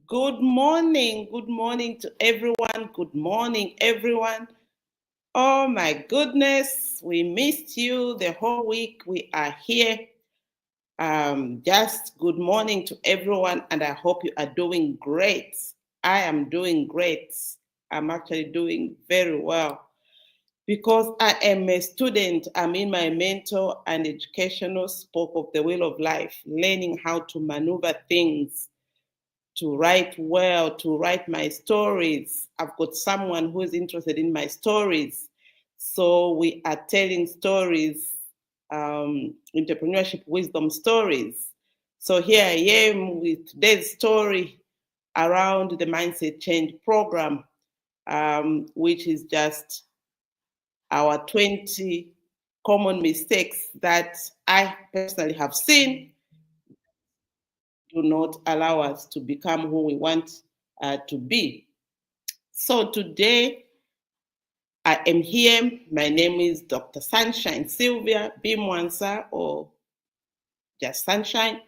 Good morning. Good morning to everyone. Good morning, everyone. Oh my goodness, we missed you the whole week. We are here. Just good morning to everyone, and I hope you are doing great. I am doing great. I'm actually doing very well because I am a student. I'm in my mentor and educational spoke of the wheel of life, learning how to maneuver things to write well, to write my stories. I've got someone who is interested in my stories. So we are telling stories, entrepreneurship wisdom stories. So here I am with today's story around the Mindset Change program, which is just our 20 common mistakes that I personally have seen do not allow us to become who we want to be. So today I am here. My name is Dr. Sunshine Sylvia Bimwansa, or just Sunshine,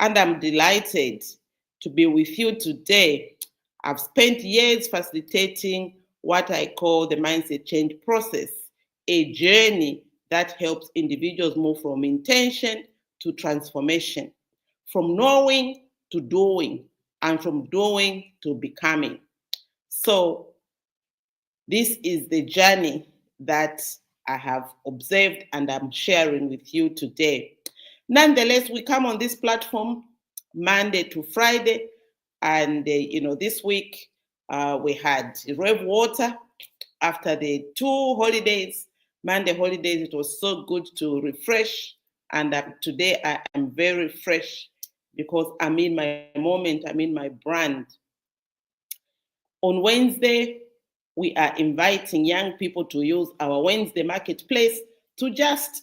and I'm delighted to be with you today. I've spent years facilitating what I call the mindset change process, a journey that helps individuals move from intention to transformation, from knowing to doing, and from doing to becoming. So this is the journey that I have observed and I'm sharing with you today. Nonetheless, we come on this platform Monday to Friday, and this week we had Rev Water after the 2 holidays, Monday holidays. It was so good to refresh, and today I am very fresh because I'm in my moment, I'm in my brand. On Wednesday, we are inviting young people to use our Wednesday marketplace to just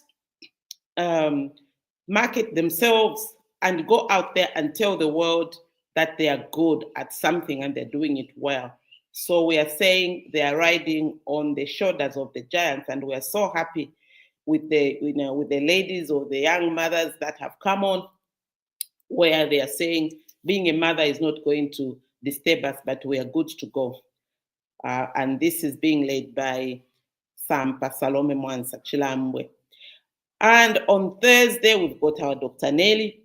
market themselves and go out there and tell the world that they are good at something and they're doing it well. So we are saying they are riding on the shoulders of the giants, and we are so happy with the ladies or the young mothers that have come on, where they are saying being a mother is not going to disturb us, but we are good to go. And this is being led by Sampa Salome Mwansa Chilambwe. And on Thursday, we've got our Dr. Nelly,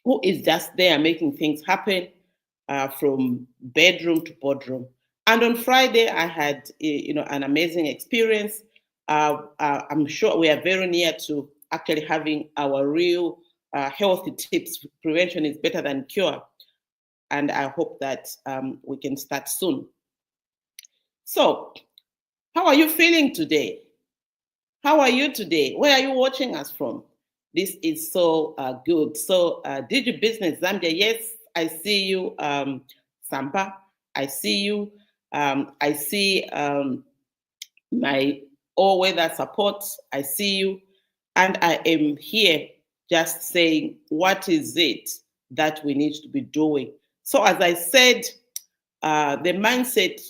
who is just there making things happen from bedroom to boardroom. And on Friday, I had an amazing experience. I'm sure we are very near to actually having our real healthy tips. Prevention is better than cure. And I hope that we can start soon. So, how are you feeling today? How are you today? Where are you watching us from? This is so good. So, Digi Business Zambia, yes, I see you, Sampa. I see you. I see my all-weather support. I see you. And I am here just saying, what is it that we need to be doing? So, as I said, the mindset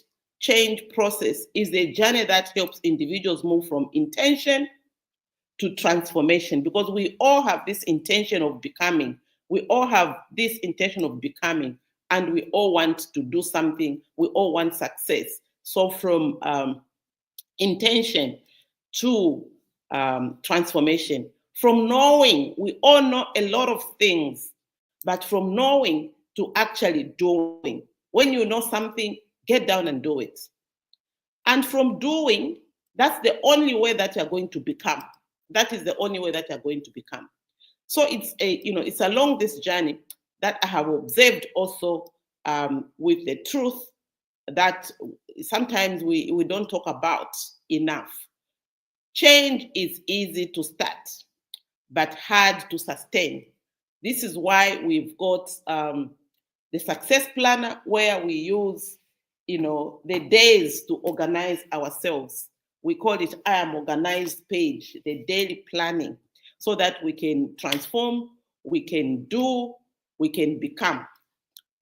change process is a journey that helps individuals move from intention to transformation, because we all have this intention of becoming. We all have this intention of becoming, and we all want to do something. We all want success. So from intention to transformation, from knowing, we all know a lot of things, but from knowing to actually doing. When you know something, get down and do it. And from doing, that's the only way that you're going to become. That is the only way that you're going to become. So it's along this journey that I have observed also with the truth that sometimes we don't talk about enough. Change is easy to start, but hard to sustain. This is why we've got the success planner, where we use the days to organize ourselves. We call it I am organized page, the daily planning, so that we can transform, we can do, we can become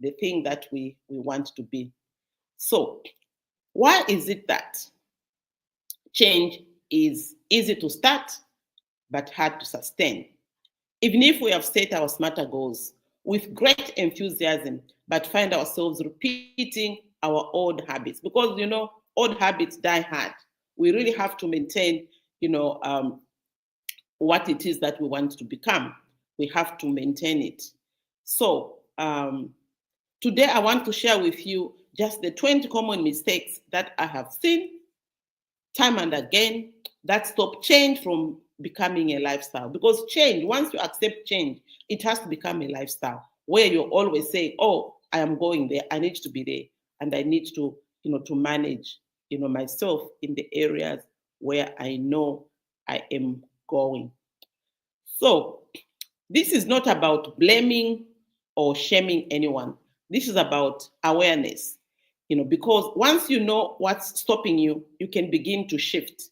the thing that we want to be. So why is it that change is easy to start but hard to sustain? Even if we have set our smarter goals, with great enthusiasm, but find ourselves repeating our old habits because, old habits die hard. We really have to maintain, what it is that we want to become. We have to maintain it. So today I want to share with you just the 20 common mistakes that I have seen time and again that stop change from becoming a lifestyle. Because change, once you accept change, it has to become a lifestyle where you're always saying, oh, I am going there, I need to be there, and I need to, to manage, myself in the areas where I know I am going. So this is not about blaming or shaming anyone. This is about awareness, because once you know what's stopping you, you can begin to shift.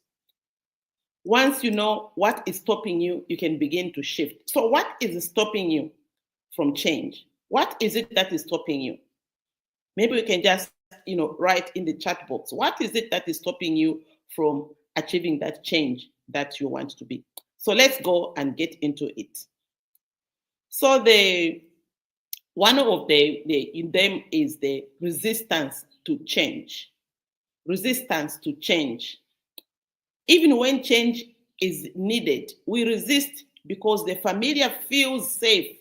Once you know what is stopping you, you can begin to shift. So what is stopping you from change? What is it that is stopping you? Maybe we can just, write in the chat box. What is it that is stopping you from achieving that change that you want to be? So let's go and get into it. So one of in them is the resistance to change. Resistance to change. Even when change is needed, we resist because the familiar feels safe.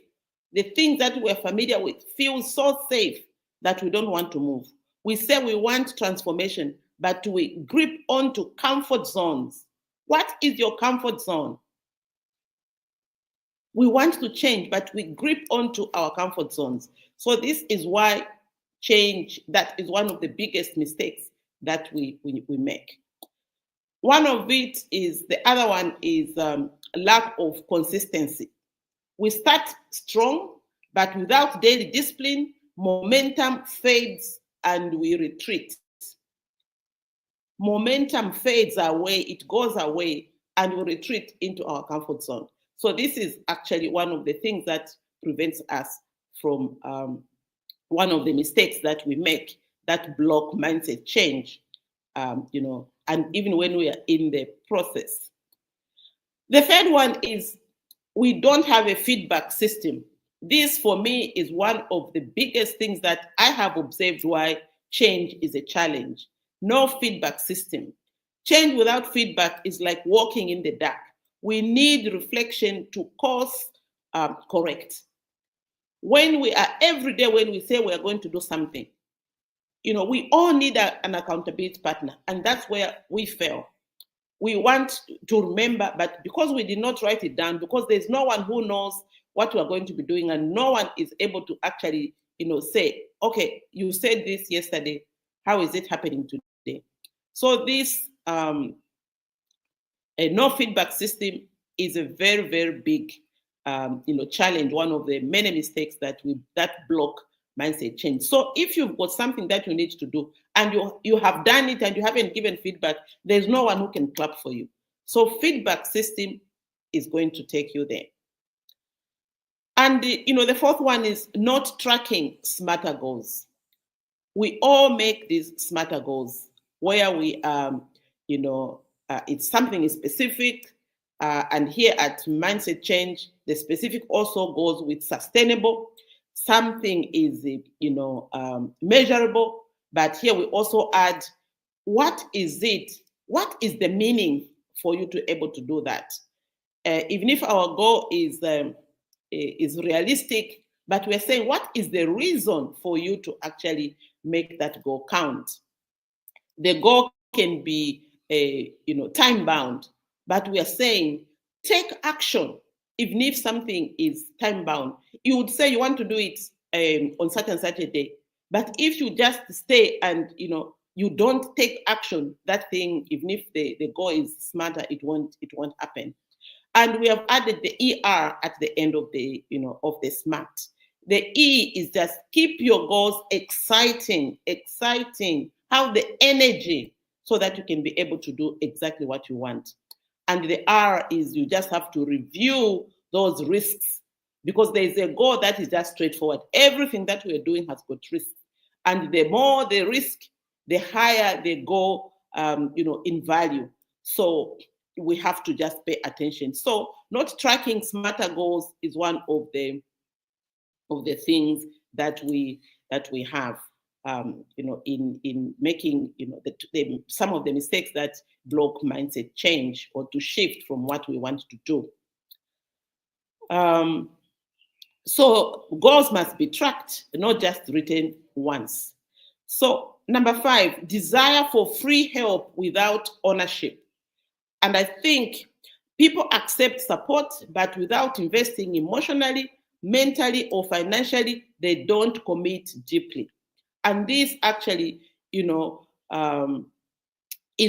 The things that we're familiar with feel so safe that we don't want to move. We say we want transformation, but we grip onto comfort zones. What is your comfort zone? We want to change, but we grip onto our comfort zones. So this is why change, that is one of the biggest mistakes that we make. One of it is, the other one is lack of consistency. We start strong, but without daily discipline, momentum fades and we retreat. Momentum fades away, it goes away, and we retreat into our comfort zone. So this is actually one of the things that prevents us from one of the mistakes that we make that block mindset change, and even when we are in the process. The third one is we don't have a feedback system. This, for me, is one of the biggest things that I have observed why change is a challenge. No feedback system. Change without feedback is like walking in the dark. We need reflection to course correct. When we are every day, when we say we are going to do something, we all need an accountability partner, and that's where we fail. We want to remember, but because we did not write it down, because there's no one who knows what we are going to be doing, and no one is able to actually, say, okay, you said this yesterday, how is it happening today? So this a no feedback system is a very, very big challenge, one of the many mistakes that block mindset change. So if you've got something that you need to do and you have done it and you haven't given feedback, there's no one who can clap for you. So feedback system is going to take you there. And the fourth one is not tracking smarter goals. We all make these smarter goals where we it's something specific. And here at Mindset Change, the specific also goes with sustainable. Something is, measurable, but here we also add, what is it? What is the meaning for you to be able to do that? Even if our goal is realistic, but we're saying, what is the reason for you to actually make that goal count? The goal can be, time bound, but we are saying, take action. Even if something is time bound, you would say you want to do it on certain Saturday, but if you just stay and you don't take action, that thing, even if the goal is smarter, it won't happen. And we have added the ER at the end of the of the SMART. The E is just keep your goals exciting, have the energy so that you can be able to do exactly what you want. And the R is you just have to review those risks, because there is a goal that is just straightforward. Everything that we are doing has got risks. And the more the risk, the higher the goal, in value. So we have to just pay attention. So not tracking smarter goals is one of the of the things that we have, in making, some of the mistakes that block mindset change or to shift from what we want to do. So goals must be tracked, not just written once. So number 5, desire for free help without ownership. And I think people accept support, but without investing emotionally, mentally, or financially, they don't commit deeply. And this actually, is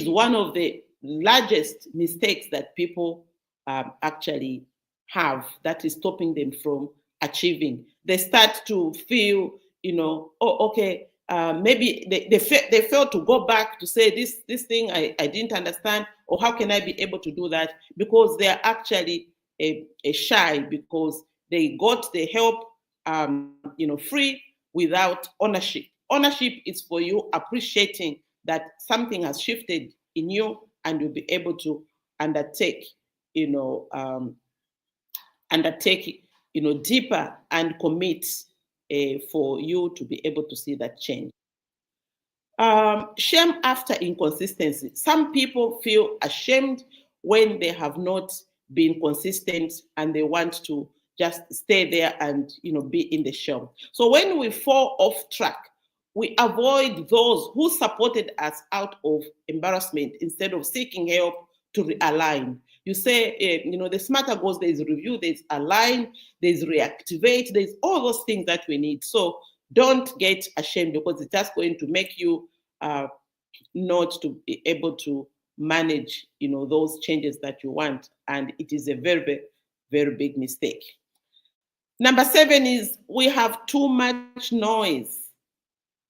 one of the largest mistakes that people actually have, that is stopping them from achieving. They start to feel, oh, okay, maybe they fail to go back to say this thing I didn't understand, or how can I be able to do that? Because they are actually a shy, because they got the help, free, without ownership. Ownership is for you appreciating that something has shifted in you, and you'll be able to undertake deeper and commit for you to be able to see that change. Shame after inconsistency. Some people feel ashamed when they have not been consistent, and they want to just stay there and be in the shell. So when we fall off track, we avoid those who supported us out of embarrassment instead of seeking help to realign. You say, the smarter goals, there's review, there's align, there's reactivate, there's all those things that we need. So don't get ashamed, because it's just going to make you not to be able to manage, those changes that you want. And it is a very, very, very big mistake. Number 7 is we have too much noise.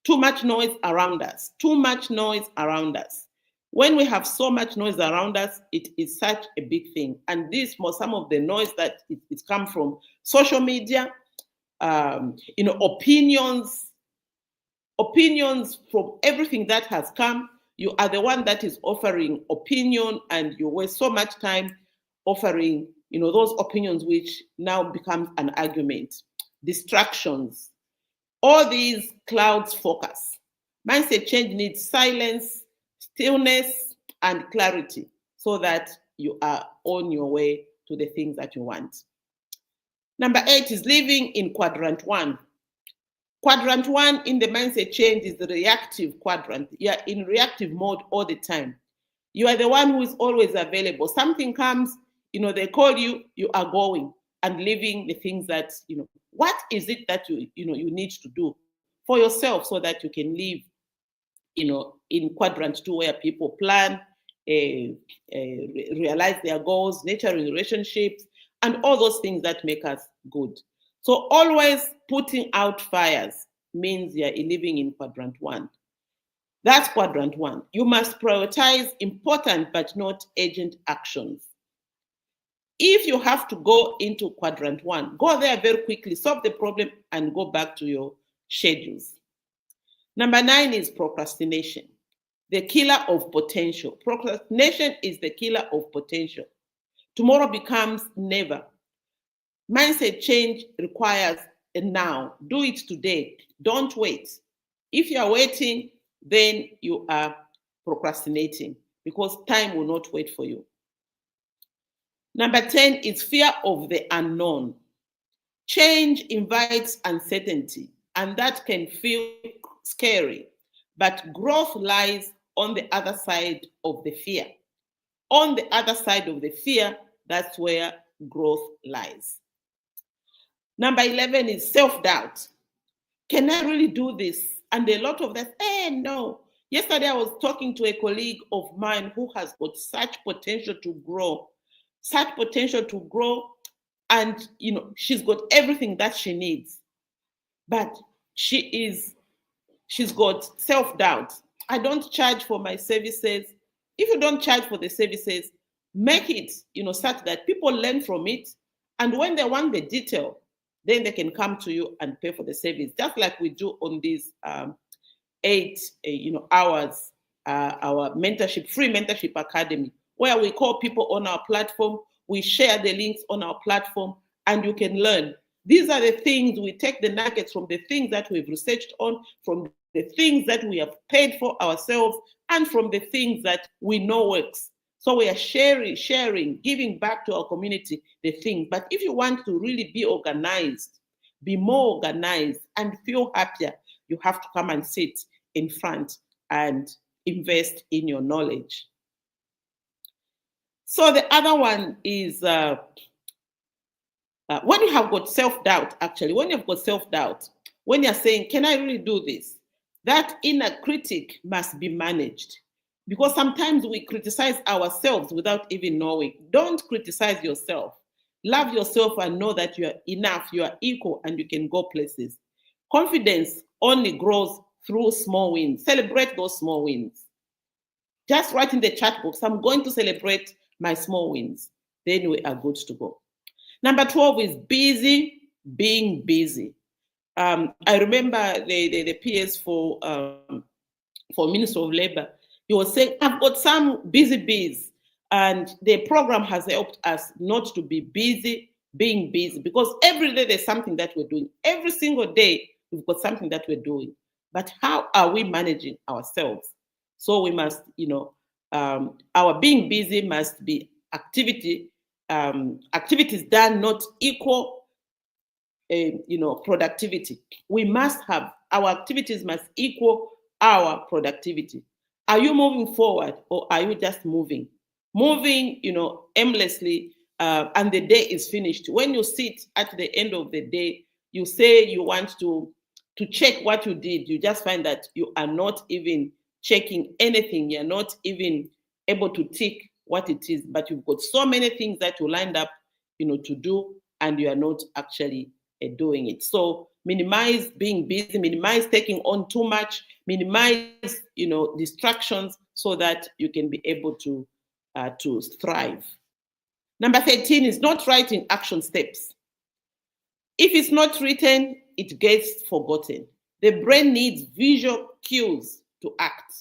Too much noise around us. Too much noise around us. When we have so much noise around us, it is such a big thing. And this, some of the noise that it's come from social media, opinions from everything that has come. You are the one that is offering opinion, and you waste so much time offering, those opinions, which now becomes an argument. Distractions. All these clouds focus. Mindset change needs silence, stillness, and clarity, so that you are on your way to the things that you want. Number 8 is living in quadrant 1. Quadrant 1 in the mindset change is the reactive quadrant. You are in reactive mode all the time. You are the one who is always available. Something comes, they call you, you are going and living the things that, what is it that you need to do for yourself, so that you can live, in quadrant 2, where people plan, realize their goals, nurturing relationships, and all those things that make us good. So always putting out fires means you're living in quadrant 1. That's quadrant 1. You must prioritize important but not urgent actions. If you have to go into quadrant 1, go there very quickly, solve the problem, and go back to your schedules. Number 9 is procrastination, the killer of potential. Procrastination is the killer of potential. Tomorrow becomes never. Mindset change requires a now. Do it today. Don't wait. If you are waiting, then you are procrastinating, because time will not wait for you. Number 10 is fear of the unknown. Change invites uncertainty, and that can feel scary, but growth lies on the other side of the fear. On the other side of the fear, that's where growth lies. Number 11 is self-doubt. Can I really do this? And a lot of that, no. Yesterday, I was talking to a colleague of mine who has got such potential to grow, and she's got everything that she needs, but she's got self-doubt. I don't charge for my services. If you don't charge for the services, make it such that people learn from it, and when they want the detail, then they can come to you and pay for the service, just like we do on these 8 hours, our free mentorship academy, where we call people on our platform, we share the links on our platform, and you can learn. These are the things, we take the nuggets from the things that we've researched on, from the things that we have paid for ourselves, and from the things that we know works. So we are sharing, giving back to our community the things. But if you want to really be organized, be more organized, and feel happier, you have to come and sit in front and invest in your knowledge. So the other one is when you have got self-doubt, actually, when you've got self-doubt, when you're saying, can I really do this? That inner critic must be managed, because sometimes we criticize ourselves without even knowing. Don't criticize yourself. Love yourself and know that you are enough, you are equal, and you can go places. Confidence only grows through small wins. Celebrate those small wins. Just write in the chat box, I'm going to celebrate my small wins. Then we are good to go. Number 12 is busy being busy. I remember the PS for Minister of Labor. He was saying, I've got some busy bees, and the program has helped us not to be busy being busy, because every day there's something that we're doing. Every single day we've got something that we're doing. But how are we managing ourselves? So we must, our being busy must be activities done not equal productivity. We must have, our activities must equal our productivity. Are you moving forward, or are you just moving? Moving, aimlessly, and the day is finished. When you sit at the end of the day, you say you want to check what you did. You just find that you are not even checking anything. You're not even able to tick what it is, but you've got so many things that you lined up, to do, and you are not actually doing it. So minimize being busy, minimize taking on too much, minimize, distractions, so that you can be able to thrive. Number 13 is not writing action steps. If it's not written, it gets forgotten. The brain needs visual cues to act.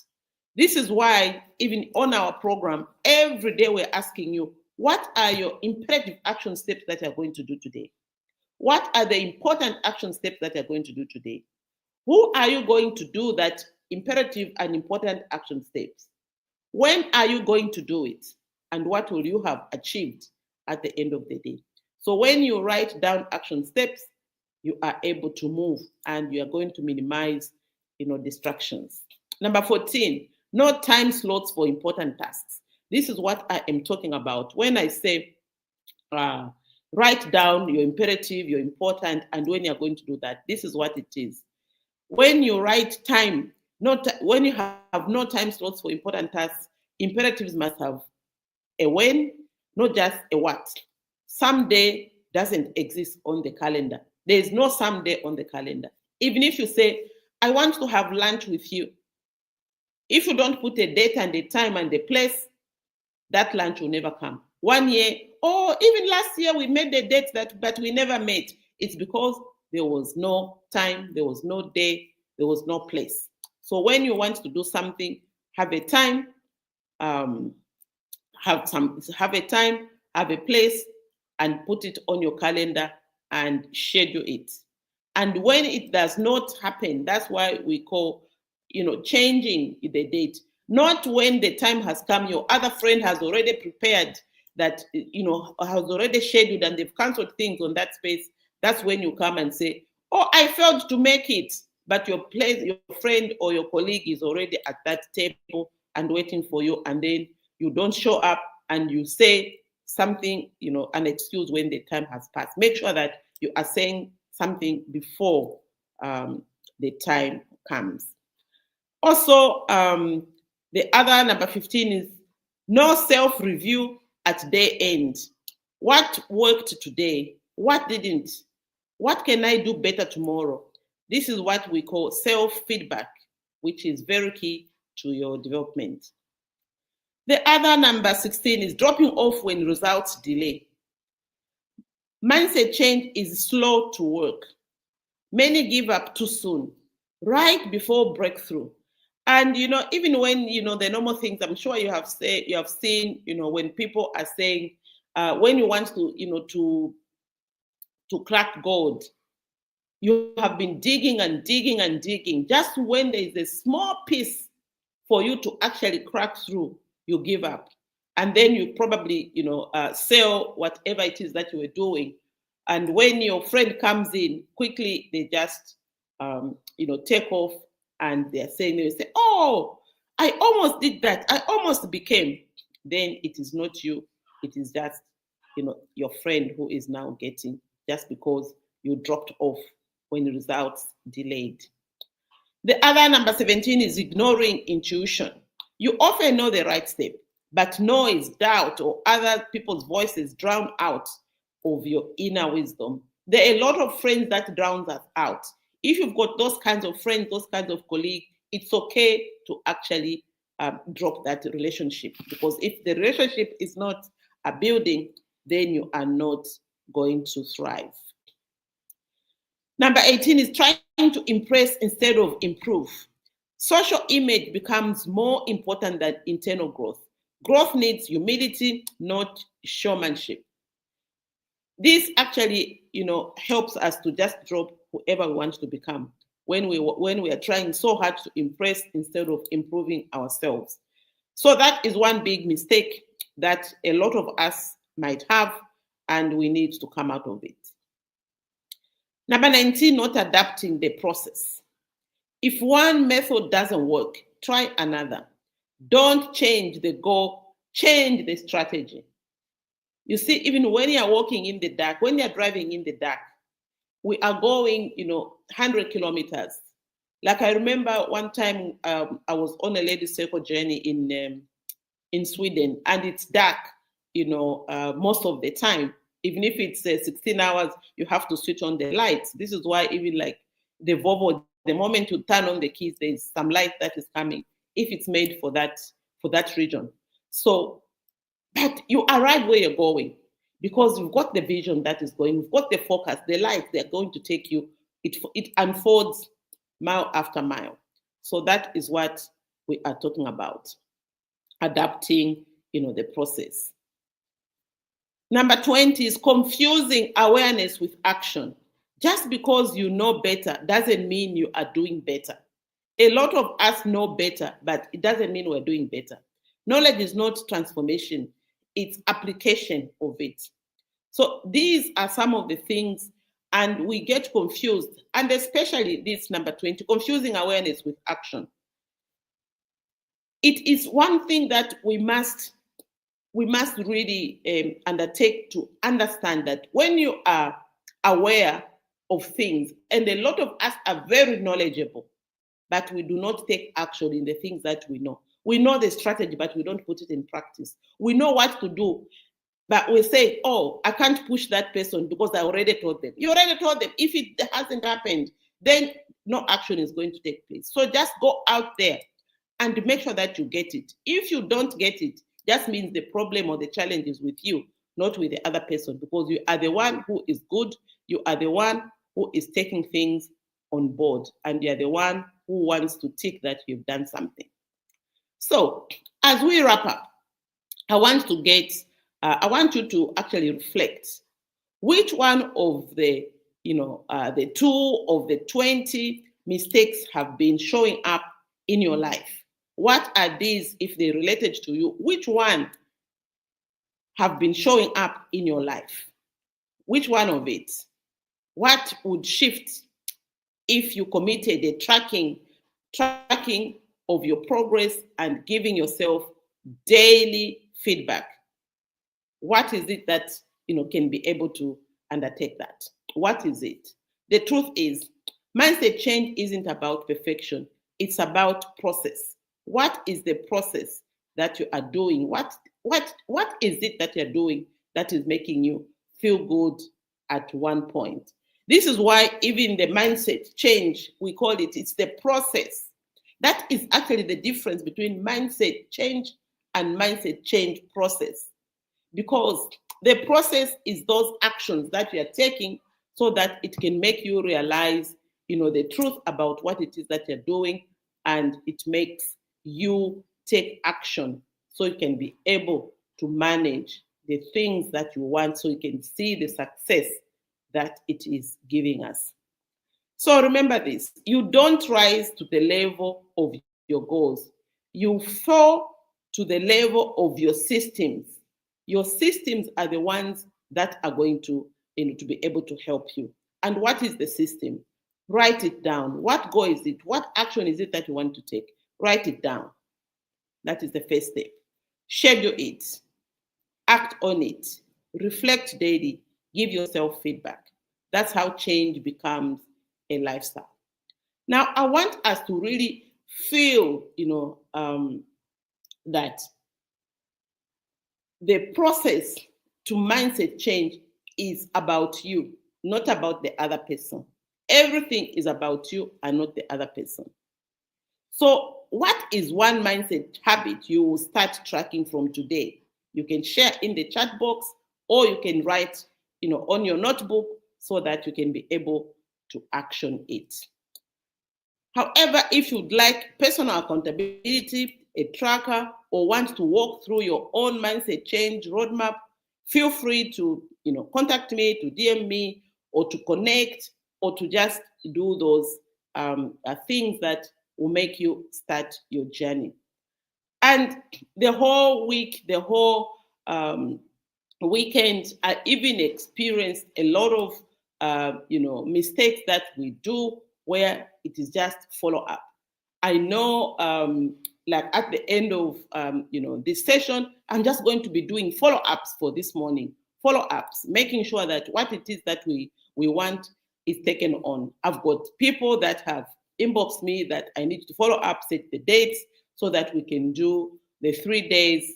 This is why even on our program, every day we're asking you, what are your imperative action steps that you're going to do today? What are the important action steps that you're going to do today? Who are you going to do that imperative and important action steps? When are you going to do it? And what will you have achieved at the end of the day? So when you write down action steps, you are able to move, and you are going to minimize, distractions. Number 14, no time slots for important tasks. This is what I am talking about when I say write down your imperative, your important, and when you're going to do that. This is what it is. When you write time, when you have no time slots for important tasks, imperatives must have a when, not just a what. Someday doesn't exist on the calendar. There is no someday on the calendar. Even if you say, I want to have lunch with you, if you don't put a date and a time and a place, that lunch will never come. 1 year, or even last year, we made the date but we never met. It's because there was no time, there was no day, there was no place. So when you want to do something, have a time, have a place, and put it on your calendar and schedule it. And when it does not happen, that's why we call, changing the date. Not when the time has come, your other friend has already prepared that, has already scheduled and they've canceled things on that space. That's when you come and say, oh, I failed to make it. But your friend or your colleague is already at that table and waiting for you. And then you don't show up and you say something, an excuse when the time has passed. Make sure that you are saying something before the time comes. Also, the other number 15 is no self-review at day end. What worked today? What didn't? What can I do better tomorrow? This is what we call self-feedback, which is very key to your development. The other number 16 is dropping off when results delay. Mindset change is slow to work. Many give up too soon, right before breakthrough. And even when the normal things, I'm sure you have seen, when people are saying, when you want to to crack gold. You have been digging and digging and digging. Just when there is a small piece for you to actually crack through, you give up. And then you probably, sell whatever it is that you were doing. And when your friend comes in, quickly they just, take off, and they say, oh, I almost did that. I almost became. Then it is not you. It is just, your friend who is now getting, just because you dropped off when the results delayed. The other, number 17, is ignoring intuition. You often know the right step, but noise, doubt, or other people's voices drown out of your inner wisdom. There are a lot of friends that drowns us out. If you've got those kinds of friends, those kinds of colleagues, it's okay to actually drop that relationship, because if the relationship is not a building, then you are not going to thrive. Number 18 is trying to impress instead of improve. Social image becomes more important than internal growth. Growth needs humility, not showmanship. This actually, helps us to just drop whoever we want to become when we are trying so hard to impress instead of improving ourselves. So that is one big mistake that a lot of us might have, and we need to come out of it. Number 19, not adapting the process. If one method doesn't work, try another. Don't change the goal, change the strategy. You see, even when you're walking in the dark, when you're driving in the dark, we are going, 100 kilometers. Like I remember one time I was on a ladies' circle journey in Sweden, and it's dark, most of the time. Even if it's 16 hours, you have to switch on the lights. This is why even like the Volvo, the moment you turn on the keys, there's some light that is coming, if it's made for that region. So, but you arrive where you're going because you've got the vision that is going, you've got the focus, the light they're going to take you. It unfolds mile after mile. So that is what we are talking about, adapting, the process. Number 20 is confusing awareness with action. Just because you know better doesn't mean you are doing better. A lot of us know better, but it doesn't mean we're doing better. Knowledge is not transformation, it's application of it. So these are some of the things, and we get confused, and especially this number 20, confusing awareness with action. It is one thing that we must really undertake to understand, that when you are aware of things, and a lot of us are very knowledgeable, but we do not take action in the things that we know. We know the strategy, but we don't put it in practice. We know what to do, but we say, oh, I can't push that person because I already told them. You already told them. If it hasn't happened, then no action is going to take place. So just go out there and make sure that you get it. If you don't get it, just means the problem or the challenge is with you, not with the other person, because you are the one who is good. You are the one who is taking things on board, and you're the one who wants to tick that you've done something. So as we wrap up, I want you to actually reflect which one of the 2 of the 20 mistakes have been showing up in your life. What are these, if they related to you? Which one have been showing up in your life? Which one of it? What would shift if you committed a tracking of your progress and giving yourself daily feedback? What is it that can be able to undertake that? What is it? The truth is, mindset change isn't about perfection. It's about process. What is the process that you are doing? What is it that you're doing that is making you feel good at one point? This is why even the mindset change, we call it, it's the process. That is actually the difference between mindset change and mindset change process. Because the process is those actions that you are taking so that it can make you realize, the truth about what it is that you're doing, and it makes you take action so you can be able to manage the things that you want, so you can see the success that it is giving us. So remember this, you don't rise to the level of your goals. You fall to the level of your systems. Your systems are the ones that are going to, to be able to help you. And what is the system? Write it down. What goal is it? What action is it that you want to take? Write it down. That is the first step. Schedule it. Act on it. Reflect daily. Give yourself feedback. That's how change becomes a lifestyle. Now, I want us to really feel, that the process to mindset change is about you, not about the other person. Everything is about you and not the other person. So, what is one mindset habit you will start tracking from today? You can share in the chat box, or you can write, on your notebook so that you can be able to action it. However, if you'd like personal accountability, a tracker, or want to walk through your own mindset change roadmap, feel free to contact me, to DM me, or to connect, or to just do those things that will make you start your journey. And the whole week, the whole weekend, I even experienced a lot of mistakes that we do where it is just follow up. I know, like at the end of this session, I'm just going to be doing follow ups for this morning. Follow ups, making sure that what it is that we want is taken on. I've got people that have inboxed me that I need to follow up, set the dates so that we can do the 3 days,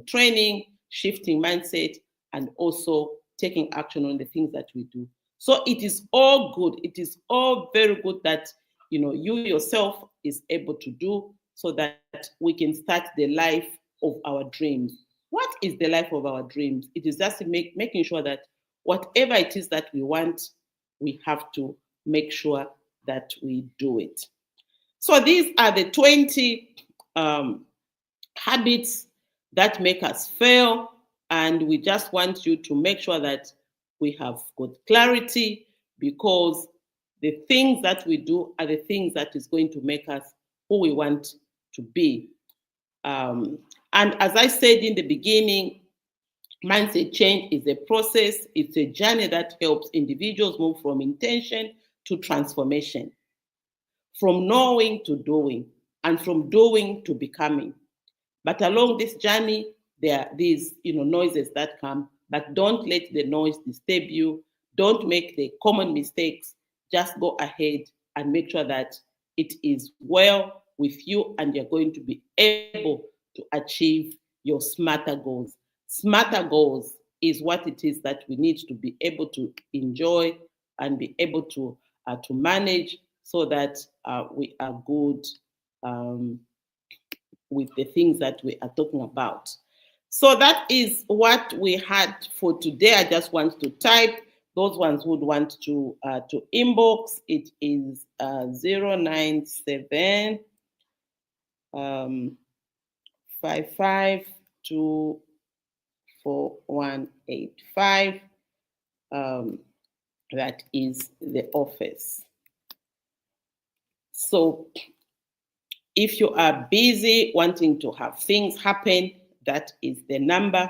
training, shifting mindset, and also taking action on the things that we do. So it is all good. It is all very good that you yourself is able to do so that we can start the life of our dreams. What is the life of our dreams? It is just making sure that whatever it is that we want, we have to make sure that we do it. So these are the 20 habits that make us fail, and we just want you to make sure that we have got clarity, because the things that we do are the things that is going to make us who we want to be. And as I said in the beginning, mindset change is a process. It's a journey that helps individuals move from intention to transformation, from knowing to doing, and from doing to becoming. But along this journey, there are these noises that come, but don't let the noise disturb you. Don't make the common mistakes. Just go ahead and make sure that it is well with you and you're going to be able to achieve your smarter goals. Smarter goals is what it is that we need to be able to enjoy and be able to manage, so that we are good with the things that we are talking about. So that is what we had for today. I just want to type. Those ones would want to inbox. It is 097 55 4185. That is the office. So if you are busy wanting to have things happen, that is the number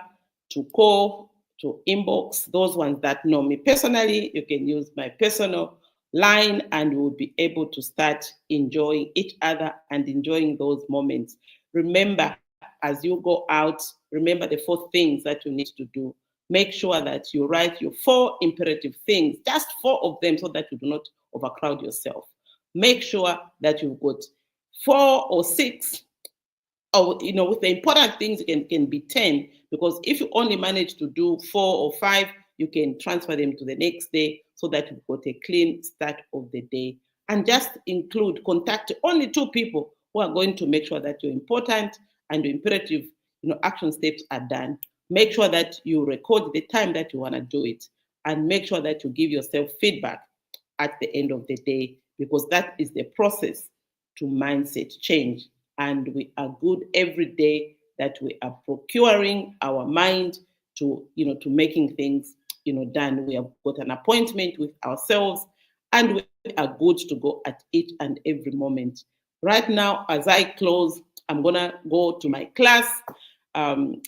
to call, to inbox. Those ones that know me personally, you can use my personal line, and we'll be able to start enjoying each other and enjoying those moments. Remember, as you go out, remember the 4 things that you need to do. Make sure that you write your 4 imperative things, just 4 of them, so that you do not overcrowd yourself. Make sure that you've got 4 or 6, or with the important things, it can be 10, because if you only manage to do 4 or 5, you can transfer them to the next day, so that you've got a clean start of the day. And just contact only 2 people who are going to make sure that your important and your imperative action steps are done. Make sure that you record the time that you want to do it, and make sure that you give yourself feedback at the end of the day, because that is the process to mindset change. And we are good every day that we are procuring our mind to making things done. We have got an appointment with ourselves, and we are good to go at each and every moment. Right now, as I close, I'm gonna go to my class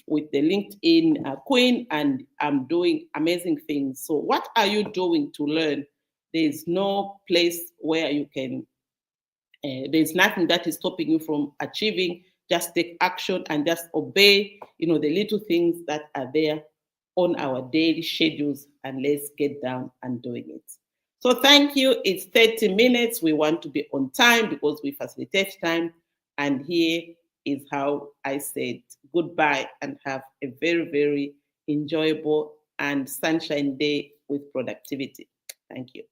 with the LinkedIn Queen, and I'm doing amazing things. So what are you doing to learn? There's no place where you can, there's nothing that is stopping you from achieving. Just take action and just obey, the little things that are there on our daily schedules, and let's get down and doing it. So thank you. It's 30 minutes. We want to be on time because we facilitate time. And here is how I said goodbye and have a very, very enjoyable and sunshine day with productivity. Thank you.